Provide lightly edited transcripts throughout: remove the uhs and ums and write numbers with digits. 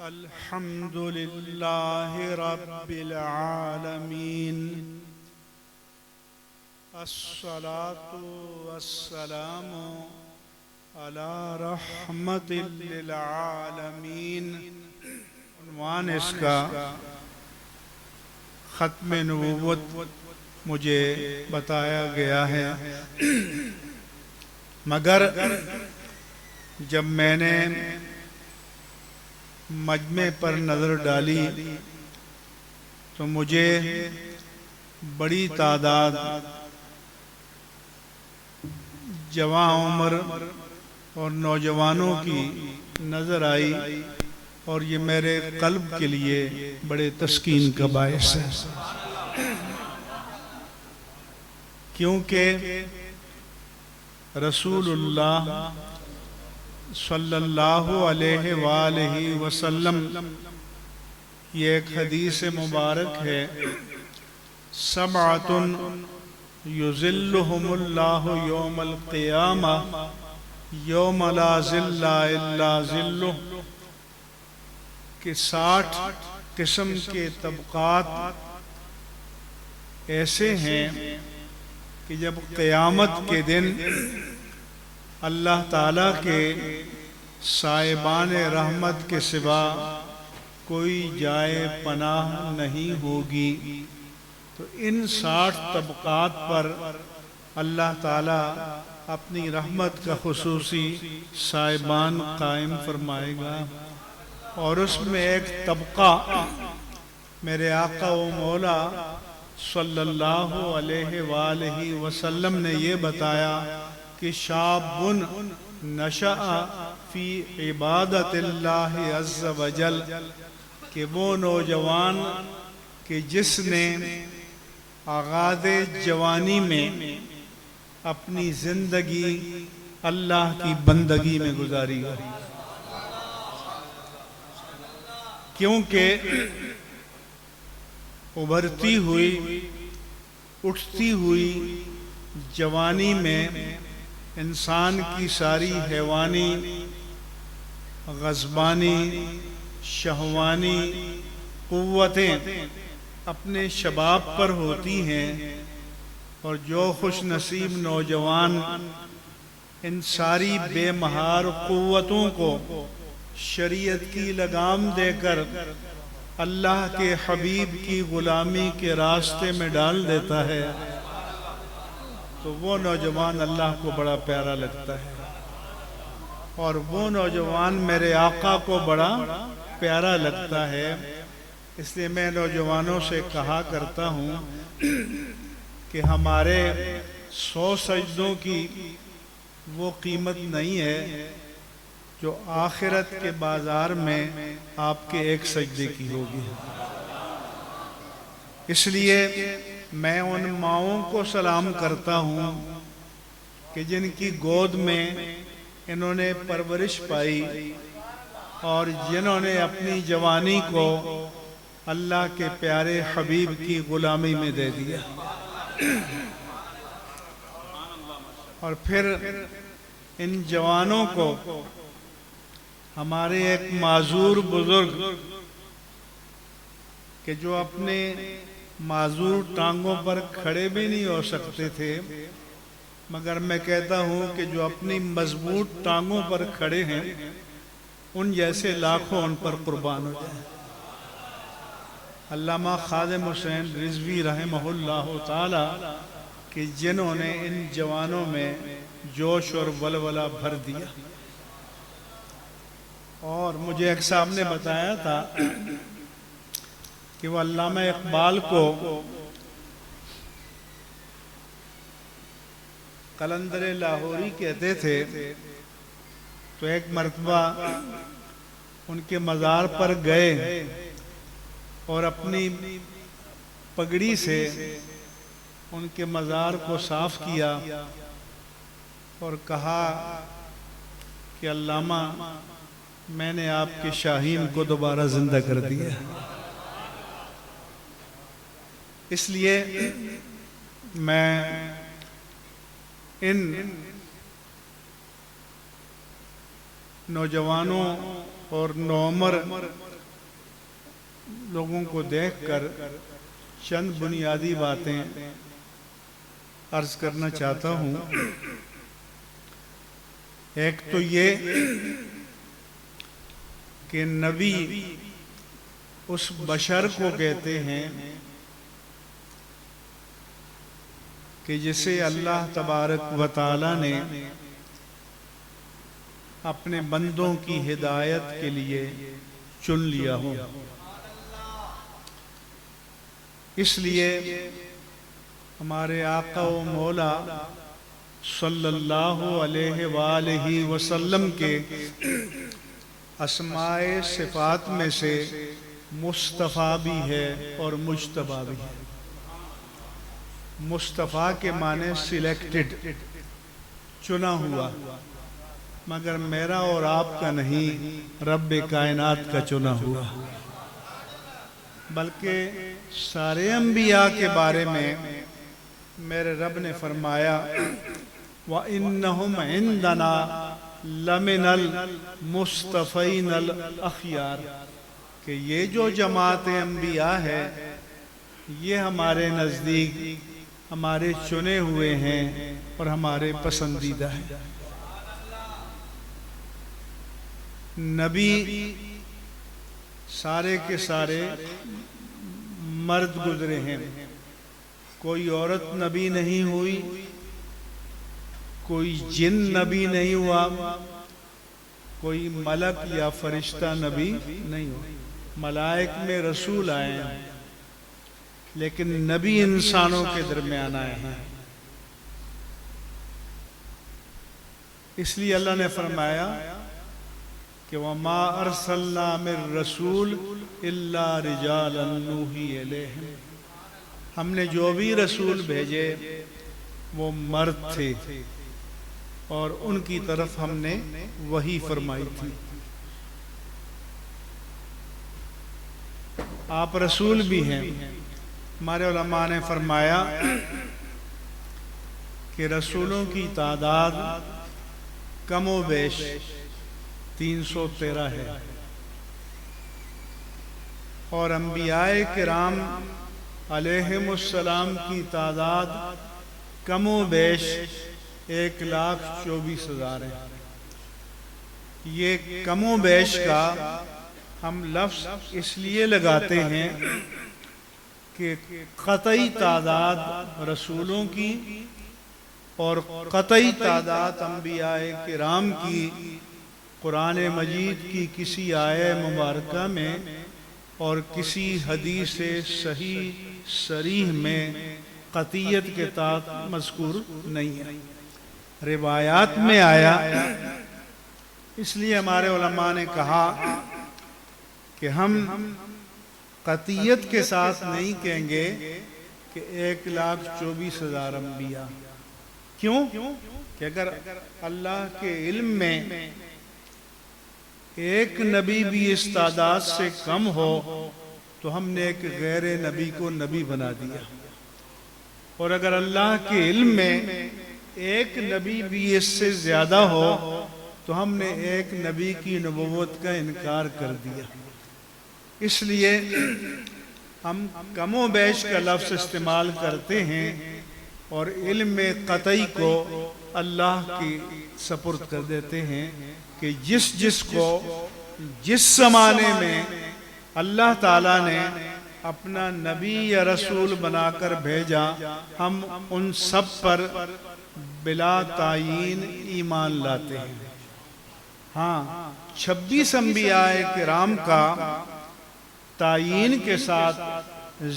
الحمد لله رب العالمين الصلاة والسلام على رحمت للعالمین۔ عنوان اس کا ختم نبوت مجھے بتایا گیا ہے، مگر جب میں نے مجمع پر نظر ڈالی تو مجھے بڑی تعداد جوان عمر اور نوجوانوں کی نظر آئی، اور یہ میرے قلب کے لیے بڑے تسکین کا باعث ہے، کیونکہ رسول اللہ صلی اللہ علیہ وآلہ وسلم یہ ایک حدیث مبارک ہے، سبعۃ یظلہم اللہ یوم القیامہ یوم لا ظل الا ظلہ، کہ 60 قسم کے طبقات ایسے ہیں کہ جب قیامت کے دن اللہ تعالیٰ کے سائبان رحمت کے سوا کوئی جائے پناہ نہیں ہوگی، تو ان 60 طبقات پر اللہ تعالیٰ اپنی رحمت کا خصوصی سائبان قائم فرمائے گا، اور اس میں ایک طبقہ میرے آقا و مولا صلی اللہ علیہ وآلہ وسلم نے یہ بتایا کہ شاب نشأ فی عبادت اللہ عز وجل، کہ وہ نوجوان کہ جس نے آغاز جوانی میں اپنی زندگی اللہ کی بندگی میں گزاری، کیونکہ ابھرتی ہوئی اٹھتی ہوئی جوانی میں انسان کی ساری حیوانی، غضبانی، شہوانی قوتیں اپنے شباب پر ہوتی ہیں، اور جو خوش نصیب نوجوان ان ساری بے مہار قوتوں کو شریعت کی لگام دے کر اللہ کے حبیب کی غلامی کے راستے میں ڈال دیتا ہے، تو وہ نوجوان اللہ کو بڑا پیارا لگتا ہے، اور وہ نوجوان میرے آقا کو بڑا پیارا لگتا ہے۔ اس لیے میں نوجوانوں سے کہا کرتا ہوں کہ ہمارے 100 سجدوں کی وہ قیمت نہیں ہے جو آخرت کے بازار میں آپ کے ایک سجدے کی ہوگی۔ اس لیے میں ان ماؤں کو سلام کرتا ہوں کہ جن کی گود میں انہوں نے پرورش پائی، اور جنہوں نے اپنی جوانی کو اللہ کے پیارے حبیب کی غلامی میں دے دیا، اور پھر ان جوانوں کو ہمارے ایک معذور بزرگ کہ جو اپنے معذور ٹانگوں پر کھڑے بھی نہیں ہو سکتے تھے، مگر میں کہتا ہوں کہ جو اپنی مضبوط ٹانگوں پر کھڑے ہیں ان جیسے لاکھوں ان پر قربان ہو جائیں۔ علامہ خادم حسین رضوی رحمہ اللہ تعالی کہ جنہوں نے ان جوانوں میں جوش اور ولولہ بھر دیا، اور مجھے ایک صاحب نے بتایا تھا کہ وہ علامہ اقبال کو قلندر لاہوری کہتے تھے، تو ایک مرتبہ ان کے مزار پر گئے اور اپنی پگڑی سے ان کے مزار کو صاف کیا اور کہا کہ علامہ میں نے آپ کے شاہین کو دوبارہ زندہ کر دیا۔ اس لیے میں ان نوجوانوں اور نوعمر لوگوں کو دیکھ کر چند بنیادی باتیں عرض کرنا چاہتا ہوں۔ ایک تو یہ کہ نبی اس بشر کو کہتے ہیں کہ جسے اللہ تبارک و تعالی نے اپنے بندوں کی ہدایت کے لیے چن لیا ہو۔ اس لیے ہمارے آقا و مولا صلی اللہ علیہ وآلہ وسلم کے اسماء صفات میں سے مصطفیٰ بھی ہے اور مجتبیٰ بھی ہے۔ مصطفیٰ کے معنی سلیکٹڈ، چنا ہوا، مگر میرا اور آپ کا نہیں، رب کائنات کا چنا ہوا۔ بلکہ سارے انبیاء کے بارے میں میرے رب نے فرمایا وَإِنَّهُمْ عِنْدَنَا لَمِنَ الْمُصْطَفَيْنَ الْأَخْيَارِ، کہ یہ جو جماعت انبیاء ہے یہ ہمارے نزدیک ہمارے چنے ہوئے ہیں اور ہمارے پسندیدہ ہیں۔ نبی سارے کے سارے مرد گزرے ہیں، کوئی عورت نبی نہیں ہوئی، کوئی جن نبی نہیں ہوا، کوئی ملک یا فرشتہ نبی نہیں ہوا۔ ملائک میں رسول آئے ہیں لیکن نبی انسانوں کے درمیان آئے ہیں۔ اس لیے اللہ نے فرمایا کہ وَمَا أَرْسَلْنَا مِن رَّسُولٍ إِلَّا رِجَالًا نُوحِي إِلَيْهِمْ، ہم نے جو بھی رسول بھیجے وہ مرد تھے اور ان کی طرف ہم نے وحی فرمائی تھی۔ آپ رسول بھی ہیں۔ ہمارے علماء نے فرمایا کہ رسولوں کی تعداد کم و بیش 313 ہے، اور انبیاء کرام علیہم السلام کی تعداد کم و بیش 1,24,000 ہے۔ یہ کم و بیش کا ہم لفظ اس لیے لگاتے ہیں کہ قطعی تعداد رسولوں کی اور قطعی تعداد انبیاء کرام کی قرآن مجید کی کسی آیہ مبارکہ میں اور کسی حدیث صحیح صریح میں قطعیت کے ساتھ مذکور نہیں ہے، روایات میں آیا۔ اس لیے ہمارے علماء نے کہا کہ ہم قطعیت کے ساتھ نہیں کہیں گے کہ 1,24,000 انبیاء۔ کیوں؟ کہ اگر اللہ کے علم میں ایک نبی بھی اس تعداد سے کم ہو تو ہم نے ایک غیر نبی کو نبی بنا دیا، اور اگر اللہ کے علم میں ایک نبی بھی اس سے زیادہ ہو تو ہم نے ایک نبی کی نبوت کا انکار کر دیا۔ اس لیے ہم کم و بیش کا لفظ استعمال کرتے ہیں اور علم قطعی کو اللہ کی سپرد کر دیتے ہیں کہ جس کو جس زمانے میں اللہ تعالیٰ نے اپنا نبی یا رسول بنا کر بھیجا ہم ان سب پر بلا تعیین ایمان لاتے ہیں۔ ہاں 26 انبیاء کرام کا تعیین کے ساتھ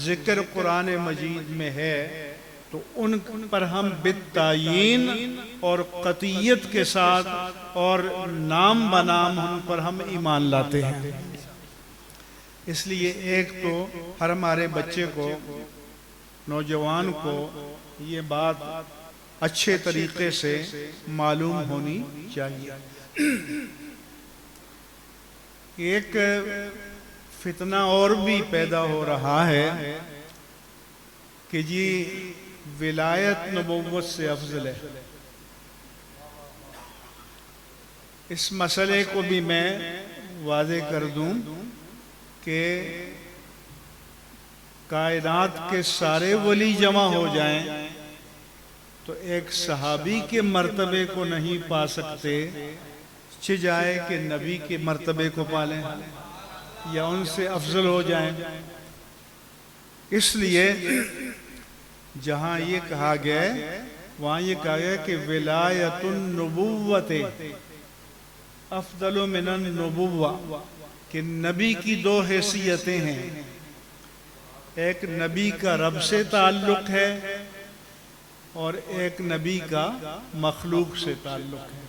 ذکر قرآن مجید میں ہے تو ان پر ہم بالتعیین اور قطعیت کے ساتھ اور نام بنام ان پر ہم ایمان لاتے ہیں۔ اس لیے ایک تو ہر ہمارے بچے کو، نوجوان کو یہ بات اچھے طریقے سے معلوم ہونی چاہیے۔ ایک فتنہ اور بھی پیدا ہو رہا ہے کہ جی ولایت نبوت سے افضل ہے۔ اس مسئلے کو بھی میں واضح کر دوں کہ کائنات کے سارے ولی جمع ہو جائیں تو ایک صحابی کے مرتبے کو نہیں پا سکتے، جائے کہ نبی کے مرتبے کو پالیں یا ان سے افضل ہو جائیں۔ اس لیے جہاں یہ کہا گیا وہاں یہ کہا گیا کہ ولایت النبوت افضل من النبوہ، کہ نبی کی دو حیثیتیں ہیں، ایک نبی کا رب سے تعلق ہے اور ایک نبی کا مخلوق سے تعلق ہے۔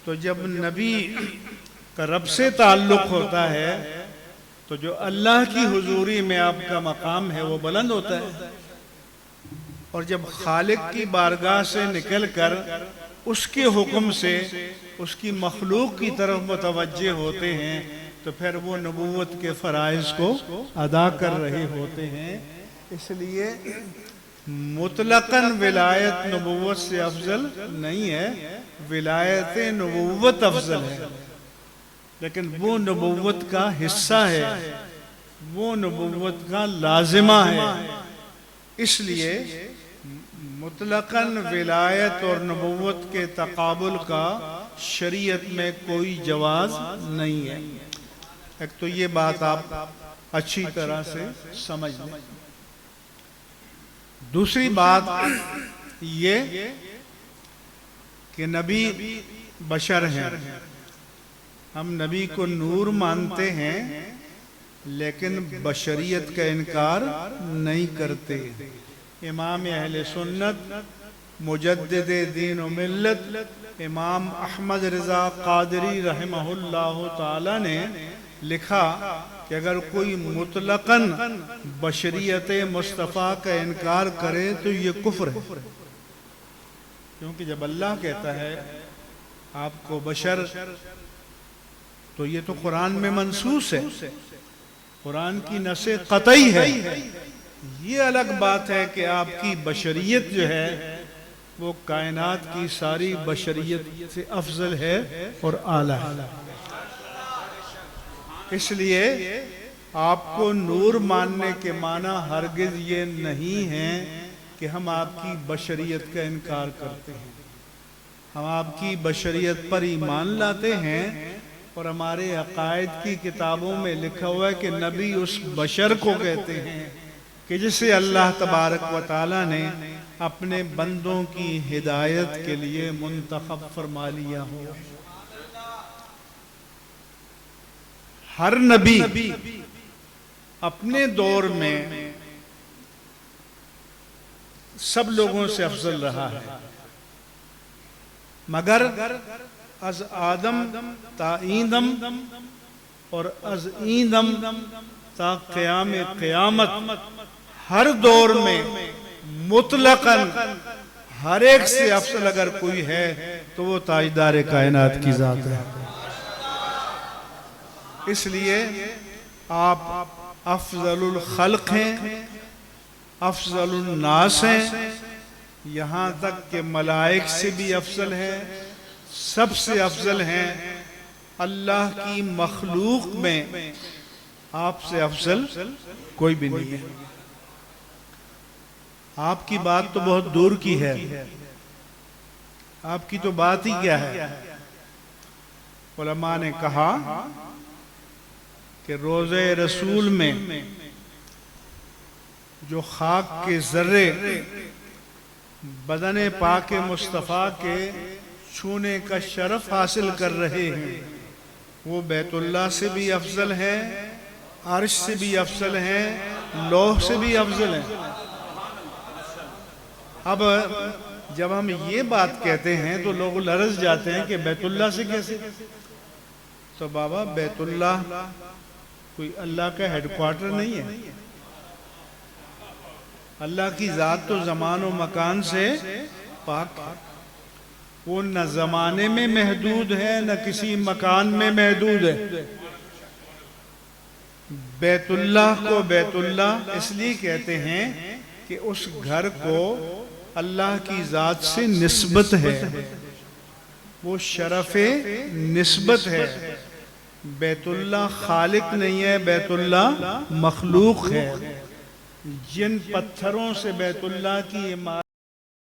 تو جب نبی کا رب سے تعلق ہوتا ہے تو جو اللہ کی حضوری میں آپ کا مقام ہے وہ بلند ہوتا ہے، اور جب خالق کی بارگاہ سے نکل کر اس کے حکم سے اس کی مخلوق کی طرف متوجہ ہوتے ہیں تو پھر وہ نبوت کے فرائض کو ادا کر رہے ہوتے ہیں۔ اس لیے مطلقاً ولایت نبوت سے افضل نہیں ہے، ولایت نبوت افضل ہے، لیکن وہ نبوت کا حصہ ہے، وہ نبوت کا لازمہ ہے۔ اس لیے مطلقاً ولایت اور نبوت کے تقابل کا شریعت میں کوئی جواز نہیں ہے۔ ایک تو یہ بات آپ اچھی طرح سے سمجھ لیں۔ دوسری بات یہ کہ نبی بشر ہیں، ہم نبی کو نور مانتے ہیں لیکن بشریت کا انکار نہیں کرتے۔ امام اہل سنت مجدد دین و ملت امام احمد رضا قادری رحمہ اللہ تعالی نے لکھا کہ اگر کوئی مطلقاً بشریت مصطفیٰ کا انکار کرے تو یہ کفر ہے، کیونکہ جب اللہ کہتا ہے آپ کو بشر تو یہ تو قرآن میں منصوص ہے، قرآن کی نص قطعی ہے۔ یہ الگ بات ہے کہ آپ کی بشریت جو ہے وہ کائنات کی ساری بشریت سے افضل ہے اور اعلیٰ ہے۔ اس لیے آپ کو نور ماننے کے معنی ہرگز یہ نہیں ہے کہ ہم آپ کی بشریت کا انکار کرتے ہیں، ہم آپ کی بشریت پر ایمان لاتے ہیں، اور ہمارے عقائد کی کتابوں میں لکھا ہوا ہے کہ نبی اس بشر کو کہتے ہیں کہ جسے اللہ تبارک و تعالی نے اپنے بندوں کی ہدایت کے لیے منتخب فرما لیا ہو۔ ہر نبی اپنے دور میں سب لوگوں سے افضل رہا ہے، مگر از آدم تا ایندم اور از ایندم تا قیام قیامت ہر دور میں مطلقاً ہر ایک سے افضل اگر کوئی ہے تو وہ تاجدار کائنات کی ذات ہے۔ اس لیے آپ افضل الخلق ہیں، افضل الناس ہیں، یہاں تک کہ ملائک سے بھی افضل ہیں، سب سے افضل ہیں۔ اللہ کی مخلوق میں آپ سے افضل کوئی بھی نہیں ہے۔ آپ کی بات تو بہت دور کی ہے، آپ کی تو بات ہی کیا ہے۔ علماء نے کہا کہ روضہ رسول میں جو خاک کے ذرے بدن پاک مصطفیٰ کے چھونے کا شرف حاصل کر رہے ہیں وہ بیت اللہ سے بھی افضل ہیں، عرش سے بھی افضل ہیں، لوح سے بھی افضل ہیں۔ اب جب ہم یہ بات کہتے ہیں تو لوگ لرز جاتے ہیں کہ بیت اللہ سے کیسے؟ تو بابا بیت اللہ کوئی اللہ کا ہیڈ کوارٹر نہیں ہے، اللہ کی ذات تو زمان و مکان سے پاک ہے، وہ نہ زمانے میں محدود ہے نہ کسی مکان میں محدود ہے۔ بیت اللہ کو بیت اللہ اس لیے کہتے ہیں کہ اس گھر کو اللہ کی ذات سے نسبت ہے، وہ شرف نسبت ہے۔ بیت اللہ خالق نہیں ہے، بیت اللہ مخلوق ہے۔ جن پتھروں سے بیت اللہ کی عمارت